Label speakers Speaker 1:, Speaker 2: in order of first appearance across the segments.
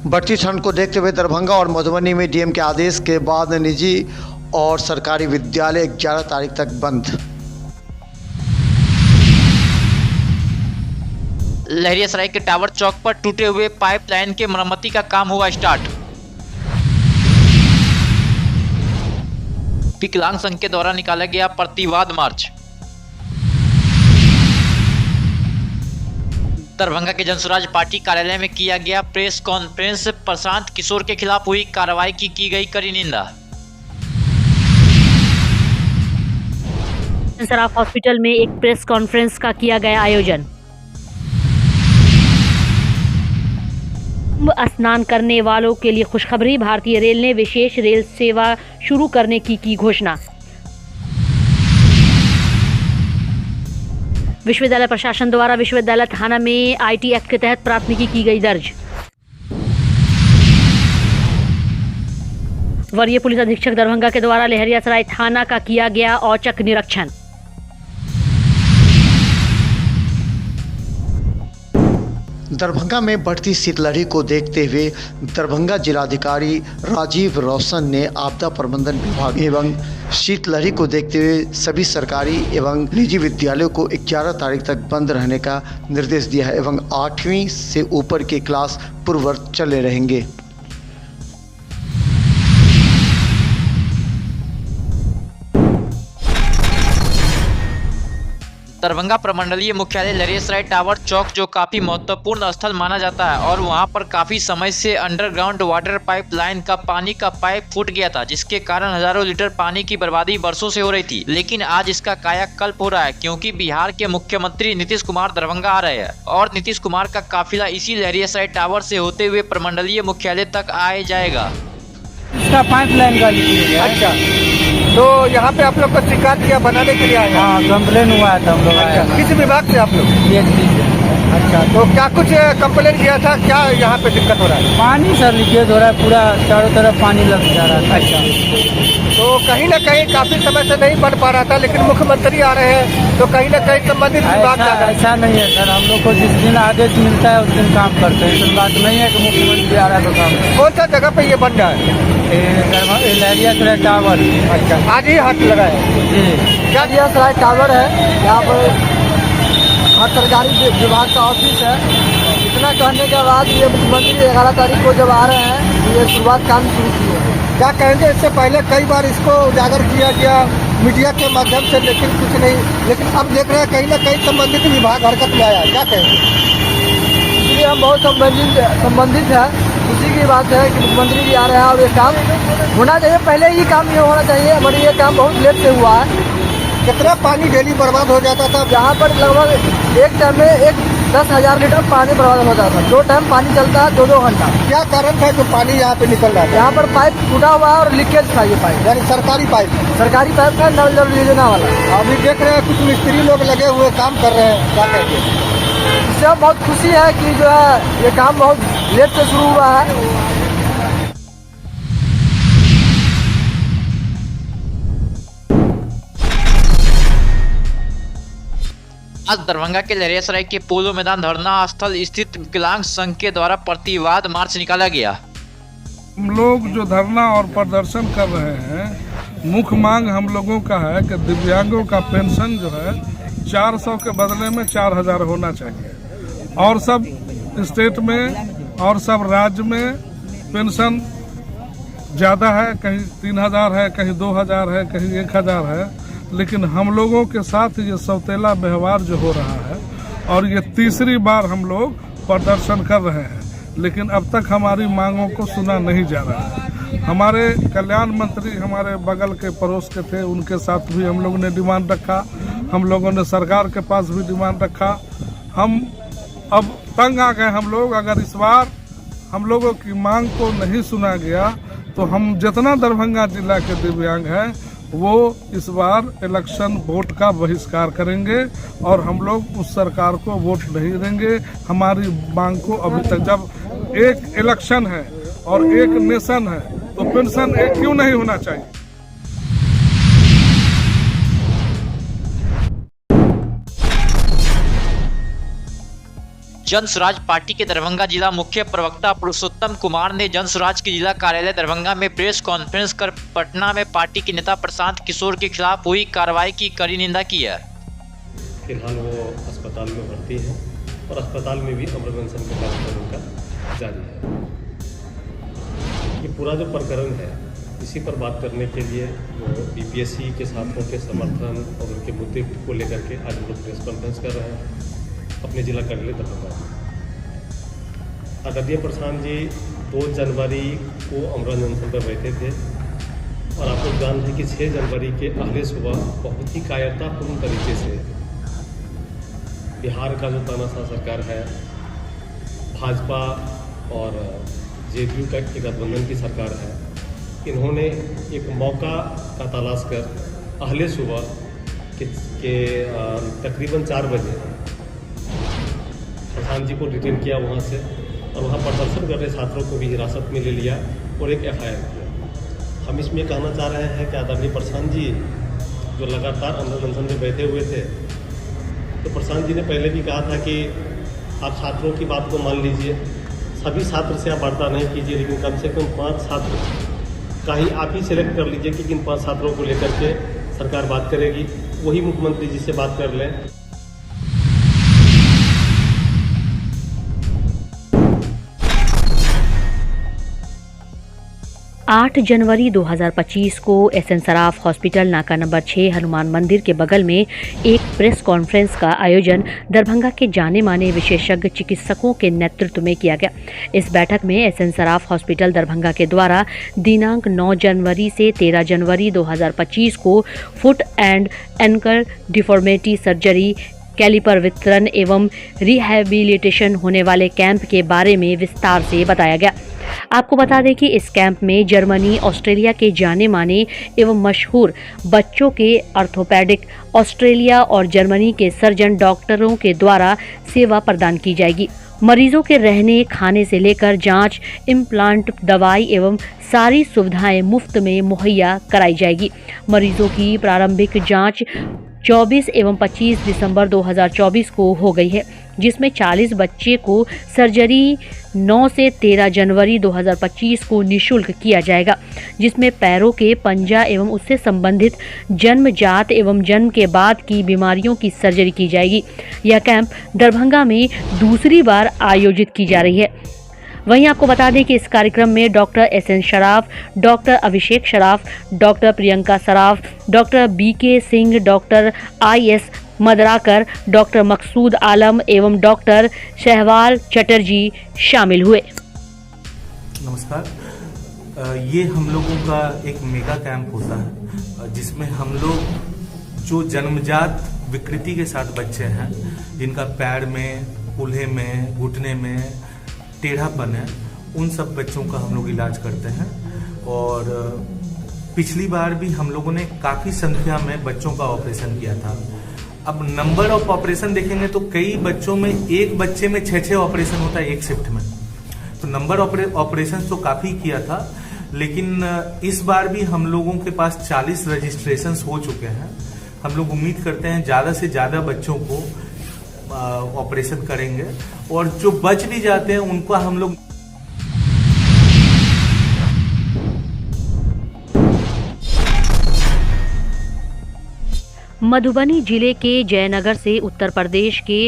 Speaker 1: बढ़ती ठंड को देखते हुए दरभंगा और मधुबनी में डीएम के आदेश के बाद निजी और सरकारी विद्यालय 11 तारीख तक बंद।
Speaker 2: लहरियासराय के टावर चौक पर टूटे हुए पाइपलाइन के मरम्मती का काम हुआ स्टार्ट। विकलांग संघ के द्वारा निकाला गया प्रतिवाद मार्च। दरभंगा के जनसुराज पार्टी कार्यालय में किया गया प्रेस कॉन्फ्रेंस। प्रशांत किशोर के खिलाफ हुई कार्रवाई की गई कड़ी निंदा।
Speaker 3: सराफ हॉस्पिटल में एक प्रेस कॉन्फ्रेंस का किया गया आयोजन। स्नान करने वालों के लिए खुशखबरी, भारतीय रेल ने विशेष रेल सेवा शुरू करने की घोषणा। विश्वविद्यालय प्रशासन द्वारा विश्वविद्यालय थाना में आईटी एक्ट के तहत प्राथमिकी की गई दर्ज। वरीय पुलिस अधीक्षक दरभंगा के द्वारा लहरियासराय थाना का किया गया औचक निरीक्षण।
Speaker 1: दरभंगा में बढ़ती शीतलहरी को देखते हुए दरभंगा जिलाधिकारी राजीव रौशन ने आपदा प्रबंधन विभाग एवं शीतलहरी को देखते हुए सभी सरकारी एवं निजी विद्यालयों को 11 तारीख तक बंद रहने का निर्देश दिया है एवं 8वीं से ऊपर के क्लास पूर्ववत चले रहेंगे।
Speaker 2: दरभंगा प्रमंडलीय मुख्यालय लहरियासराय टावर चौक जो काफी महत्वपूर्ण स्थल माना जाता है और वहां पर काफी समय से अंडरग्राउंड वाटर पाइपलाइन का पानी का पाइप फूट गया था, जिसके कारण हजारों लीटर पानी की बर्बादी वर्षों से हो रही थी। लेकिन आज इसका कायाकल्प हो रहा है क्योंकि बिहार के मुख्यमंत्री नीतीश कुमार दरभंगा आ रहे हैं और नीतीश कुमार का काफिला इसी लहरियासराय टावर से होते हुए प्रमंडलीय मुख्यालय तक आया जाएगा।
Speaker 4: इसका पाइपलाइन का लीकेज। अच्छा, तो यहाँ पे आप लोग को शिकायत किया बनाने के लिए आए? हाँ, कंप्लेन हुआ था हम लोग। अच्छा, किस विभाग से आप लोग? अच्छा, तो क्या कुछ कंप्लेन किया था? क्या यहाँ पे दिक्कत हो रहा है? पानी सर लीकेज हो रहा है, पूरा चारों तरफ पानी लग जा रहा था। अच्छा, तो कहीं न कहीं काफी समय से नहीं बन पा रहा था, लेकिन मुख्यमंत्री आ रहे हैं तो कहीं न कहीं संबंधित विभाग ऐसा नहीं है सर। हम लोग को जिस दिन आदेश मिलता है उस दिन काम करते हैं। इस बात नहीं है कि मुख्यमंत्री आ रहा है तो काम। कौन सा जगह पे ये बन रहा है? लहरियासराय टावर। अच्छा, आज ही हाथ लगा है जी। क्या लहरियासराय टावर है? यहाँ पर हर सरकारी विभाग का ऑफिस है। इतना कहने के बाद ये मुख्यमंत्री 11 तारीख को जब आ रहे हैं ये शुरुआत काम शुरू की है। क्या कहेंगे? इससे पहले कई बार इसको उजागर किया गया मीडिया के माध्यम से, लेकिन कुछ नहीं। लेकिन अब देख रहे हैं कहीं ना कहीं संबंधित विभाग हरकत में आया है। क्या कहेंगे? इसलिए हम बहुत संबंधित है। उसी की बात है कि मुख्यमंत्री जी आ रहे हैं और ये काम होना चाहिए। पहले ही काम ये होना चाहिए, बट ये काम बहुत लेट से हुआ है। कितना पानी डेली बर्बाद हो जाता था? यहाँ पर लगभग एक टाइम में 10,000 लीटर पानी बर्बाद हो जाता था। 2 टाइम पानी चलता है, 2-2 घंटा। क्या कारण था जो पानी यहाँ पे निकल रहा था? यहाँ पर पाइप टूटा हुआ है और लीकेज था। ये पाइप यानी सरकारी पाइप है, नल जल योजना वाला। अभी देख रहे हैं कुछ मिस्त्री लोग लगे हुए काम कर रहे हैं। क्या कहेंगे? इससे बहुत खुशी है कि जो है ये काम बहुत लेट से शुरू हुआ है।
Speaker 2: आज दरभंगा के लहरियासराय के पोलो मैदान धरना स्थल स्थित विकलांग संघ के द्वारा प्रतिवाद मार्च निकाला गया।
Speaker 5: हम लोग जो धरना और प्रदर्शन कर रहे हैं, मुख्य मांग हम लोगों का है कि दिव्यांगों का पेंशन जो है 400 के बदले में 4000 होना चाहिए। और सब स्टेट में और सब राज्य में पेंशन ज़्यादा है, कहीं 3000 है, कहीं 2000 है, कहीं 1000 है। लेकिन हम लोगों के साथ ये सौतेला व्यवहार जो हो रहा है और ये तीसरी बार हम लोग प्रदर्शन कर रहे हैं, लेकिन अब तक हमारी मांगों को सुना नहीं जा रहा है। हमारे कल्याण मंत्री हमारे बगल के पड़ोस के थे, उनके साथ भी हम लोगों ने डिमांड रखा। हम लोगों ने सरकार के पास भी डिमांड रखा। हम अब तंग आ गए हम लोग। अगर इस बार हम लोगों की मांग को नहीं सुना गया तो हम जितना दरभंगा जिला के दिव्यांग हैं वो इस बार इलेक्शन वोट का बहिष्कार करेंगे और हम लोग उस सरकार को वोट नहीं देंगे। हमारी मांग को अभी तक, जब एक इलेक्शन है और एक नेशन है तो पेंशन एक क्यों नहीं होना चाहिए?
Speaker 2: जनसुराज पार्टी के दरभंगा जिला मुख्य प्रवक्ता पुरुषोत्तम कुमार ने जनसुराज के जिला कार्यालय दरभंगा में प्रेस कॉन्फ्रेंस कर पटना में पार्टी के नेता प्रशांत किशोर के खिलाफ हुई कार्रवाई की कड़ी निंदा की है।
Speaker 6: फिलहाल वो अस्पताल में भर्ती है और अस्पताल में भी अमर अनशन का कार्यक्रम उनका जारी है। ये पूरा जो प्रकरण है इसी पर बात करने के लिए वो बीपीएससी के छात्रों के समर्थन और उनके मुद्दे को लेकर के आज हम लोग प्रेस कॉन्फ्रेंस कर रहे हैं अपने जिला कार्यालय दरभंगा। आदरणीय प्रशांत जी 2 जनवरी को अमर अनशन पर बैठे थे और आप लोग जानते हैं कि 6 जनवरी के अगले सुबह बहुत ही कायरतापूर्ण तरीके से बिहार का जो तानाशाह सरकार है, भाजपा और जेडीयू का एक गठबंधन की सरकार है, इन्होंने एक मौका का तलाश कर अगले सुबह के तकरीबन 4 बजे प्रधान जी को डिटेन किया वहाँ से और वहाँ प्रदर्शन कर रहे छात्रों को भी हिरासत में ले लिया और एक FIR किया। हम इसमें कहना चाह रहे हैं कि आदरणीय प्रशांत जी जो लगातार अमर अनशन में बैठे हुए थे, तो प्रशांत जी ने पहले भी कहा था कि आप छात्रों की बात को मान लीजिए, सभी छात्र से आप वार्ता नहीं कीजिए, लेकिन कम से कम 5 छात्र का ही आप ही सिलेक्ट कर लीजिए कि किन 5 छात्रों को लेकर के सरकार बात करेगी, वही मुख्यमंत्री जी से बात कर लें।
Speaker 3: 8 जनवरी 2025 को SN सराफ हॉस्पिटल नाका नंबर 6 हनुमान मंदिर के बगल में एक प्रेस कॉन्फ्रेंस का आयोजन दरभंगा के जाने माने विशेषज्ञ चिकित्सकों के नेतृत्व में किया गया। इस बैठक में SN सराफ हॉस्पिटल दरभंगा के द्वारा दिनांक 9 जनवरी से 13 जनवरी 2025 को foot and ankle deformity surgery, caliper वितरण एवं रिहैबिलिटेशन होने वाले कैंप के बारे में विस्तार से बताया गया। आपको बता दें कि इस कैंप में जर्मनी, ऑस्ट्रेलिया के जाने माने एवं मशहूर बच्चों के ऑर्थोपेडिक, ऑस्ट्रेलिया और जर्मनी के सर्जन डॉक्टरों के द्वारा सेवा प्रदान की जाएगी। मरीजों के रहने, खाने से लेकर जांच, इम्प्लांट, दवाई एवं सारी सुविधाएं मुफ्त में मुहैया कराई जाएगी। मरीजों की प्रारंभिक जांच 24 एवं 25 दिसंबर 2024 को हो गई है, जिसमें 40 बच्चे को सर्जरी 9 से 13 जनवरी 2025 को निःशुल्क किया जाएगा, जिसमें पैरों के पंजा एवं उससे संबंधित जन्मजात एवं जन्म के बाद की बीमारियों की सर्जरी की जाएगी। यह कैंप दरभंगा में दूसरी बार आयोजित की जा रही है। वहीं आपको बता दें कि इस कार्यक्रम में doctor SN Saraf, doctor Abhishek Saraf, doctor Priyanka Saraf, doctor BK Singh, doctor IS Madrakar, doctor Maqsood Alam एवं डॉक्टर शहवाल चटर्जी शामिल हुए।
Speaker 7: नमस्कार। ये हम लोगों का एक मेगा कैंप होता है जिसमें हम लोग जो जन्मजात विकृति के साथ बच्चे हैं, जिनका पैर में, कूल्हे में, घुटने में टेढ़ापन है, उन सब बच्चों का हम लोग इलाज करते हैं। और पिछली बार भी हम लोगों ने काफ़ी संख्या में बच्चों का ऑपरेशन किया था। अब नंबर ऑफ ऑपरेशन देखेंगे तो कई बच्चों में, एक बच्चे में 6 ऑपरेशन होता है एक शिफ्ट में, तो नंबर ऑपरेशन तो काफ़ी किया था। लेकिन इस बार भी हम लोगों के पास 40 रजिस्ट्रेशन हो चुके हैं। हम लोग उम्मीद करते हैं ज़्यादा से ज़्यादा बच्चों को ऑपरेशन करेंगे और जो बच भी जाते हैं उनका हम लोग
Speaker 3: मधुबनी जिले के जयनगर से उत्तर प्रदेश के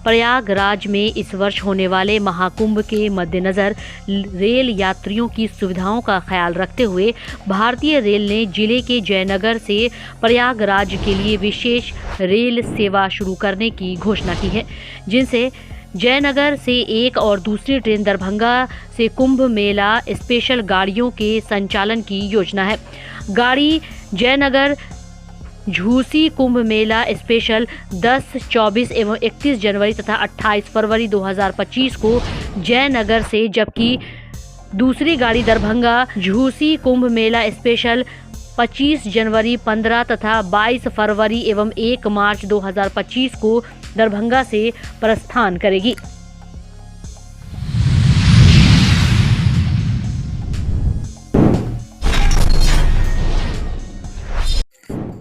Speaker 3: प्रयागराज में इस वर्ष होने वाले महाकुंभ के मद्देनज़र रेल यात्रियों की सुविधाओं का ख्याल रखते हुए भारतीय रेल ने जिले के जयनगर से प्रयागराज के लिए विशेष रेल सेवा शुरू करने की घोषणा की है, जिनसे जयनगर से एक और दूसरी ट्रेन दरभंगा से कुंभ मेला स्पेशल गाड़ियों के संचालन की योजना है। गाड़ी जयनगर झूसी कुंभ मेला स्पेशल 10, 24 एवं 31 जनवरी तथा 28 फरवरी 2025 को जयनगर से, जबकि दूसरी गाड़ी दरभंगा झूसी कुंभ मेला स्पेशल 25 जनवरी, 15 तथा 22 फरवरी एवं 1 मार्च 2025 को दरभंगा से प्रस्थान करेगी।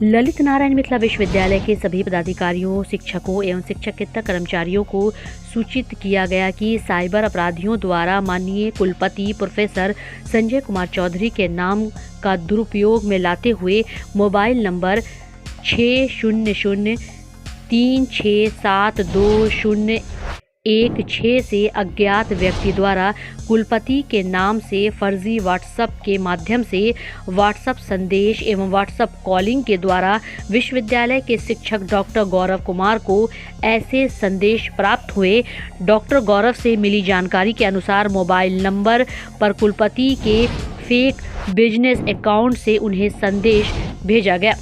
Speaker 3: ललित नारायण मिथिला विश्वविद्यालय के सभी पदाधिकारियों, शिक्षकों एवं शिक्षकेतर कर्मचारियों को सूचित किया गया कि साइबर अपराधियों द्वारा माननीय कुलपति प्रोफेसर संजय कुमार चौधरी के नाम का दुरुपयोग में लाते हुए मोबाइल नंबर 6036720116 से अज्ञात व्यक्ति द्वारा कुलपति के नाम से फर्जी व्हाट्सएप के माध्यम से व्हाट्सएप संदेश एवं व्हाट्सएप कॉलिंग के द्वारा विश्वविद्यालय के शिक्षक डॉक्टर गौरव कुमार को ऐसे संदेश प्राप्त हुए। डॉक्टर गौरव से मिली जानकारी के अनुसार मोबाइल नंबर पर कुलपति के फेक बिजनेस अकाउंट से उन्हें संदेश भेजा गया।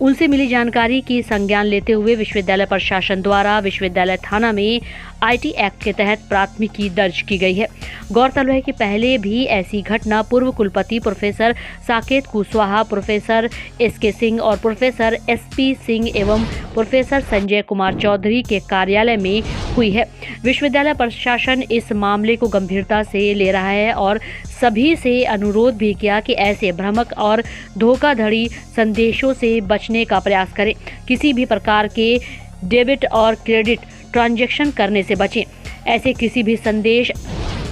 Speaker 3: उनसे मिली जानकारी की संज्ञान लेते हुए विश्वविद्यालय प्रशासन द्वारा विश्वविद्यालय थाना में आईटी एक्ट के तहत प्राथमिकी दर्ज की गई है। गौरतलब है कि पहले भी ऐसी घटना पूर्व कुलपति professor Saket Kushwaha, professor SK Singh और प्रोफेसर एसपी सिंह एवं प्रोफेसर संजय कुमार चौधरी के कार्यालय में हुई है। विश्वविद्यालय प्रशासन इस मामले को गंभीरता से ले रहा है और सभी से अनुरोध भी किया कि ऐसे भ्रामक और धोखाधड़ी संदेशों से बचने का प्रयास करें। किसी भी प्रकार के डेबिट और क्रेडिट ट्रांजैक्शन करने से बचें। ऐसे किसी भी संदेश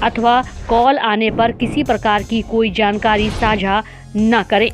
Speaker 3: अथवा कॉल आने पर किसी प्रकार की कोई जानकारी साझा न करें।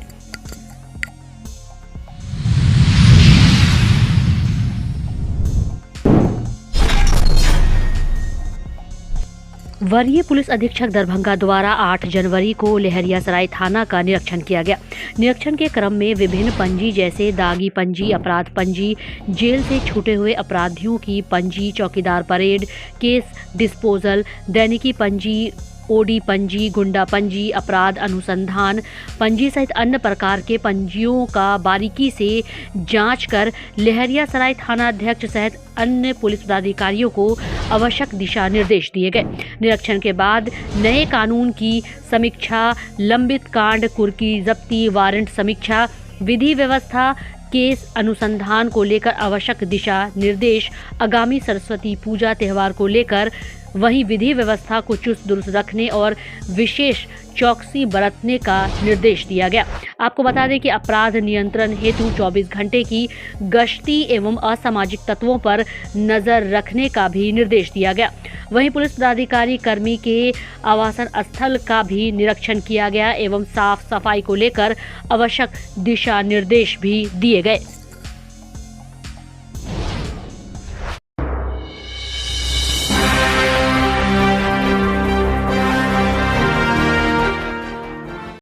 Speaker 3: वरीय पुलिस अधीक्षक दरभंगा द्वारा 8 जनवरी को लहरियासराय थाना का निरीक्षण किया गया। निरीक्षण के क्रम में विभिन्न पंजी जैसे दागी पंजी, अपराध पंजी, जेल से छूटे हुए अपराधियों की पंजी, चौकीदार परेड, केस डिस्पोजल, दैनिकी पंजी, ओडी पंजी, गुंडा पंजी, अपराध अनुसंधान पंजी सहित अन्य प्रकार के पंजियों का बारीकी से जांच कर लहरियासराय थाना अध्यक्ष सहित अन्य पुलिस पदाधिकारियों को आवश्यक दिशा निर्देश दिए गए। निरीक्षण के बाद नए कानून की समीक्षा, लंबित कांड, कुर्की जब्ती, वारंट समीक्षा, विधि व्यवस्था, केस अनुसंधान को लेकर आवश्यक दिशा निर्देश, आगामी सरस्वती पूजा त्यौहार को लेकर वहीं विधि व्यवस्था को चुस्त दुरुस्त रखने और विशेष चौकसी बरतने का निर्देश दिया गया। आपको बता दें कि अपराध नियंत्रण हेतु 24 घंटे की गश्ती एवं असामाजिक तत्वों पर नजर रखने का भी निर्देश दिया गया। वहीं पुलिस पदाधिकारी कर्मी के आवासन स्थल का भी निरीक्षण किया गया एवं साफ सफाई को लेकर आवश्यक दिशा निर्देश भी दिए गए।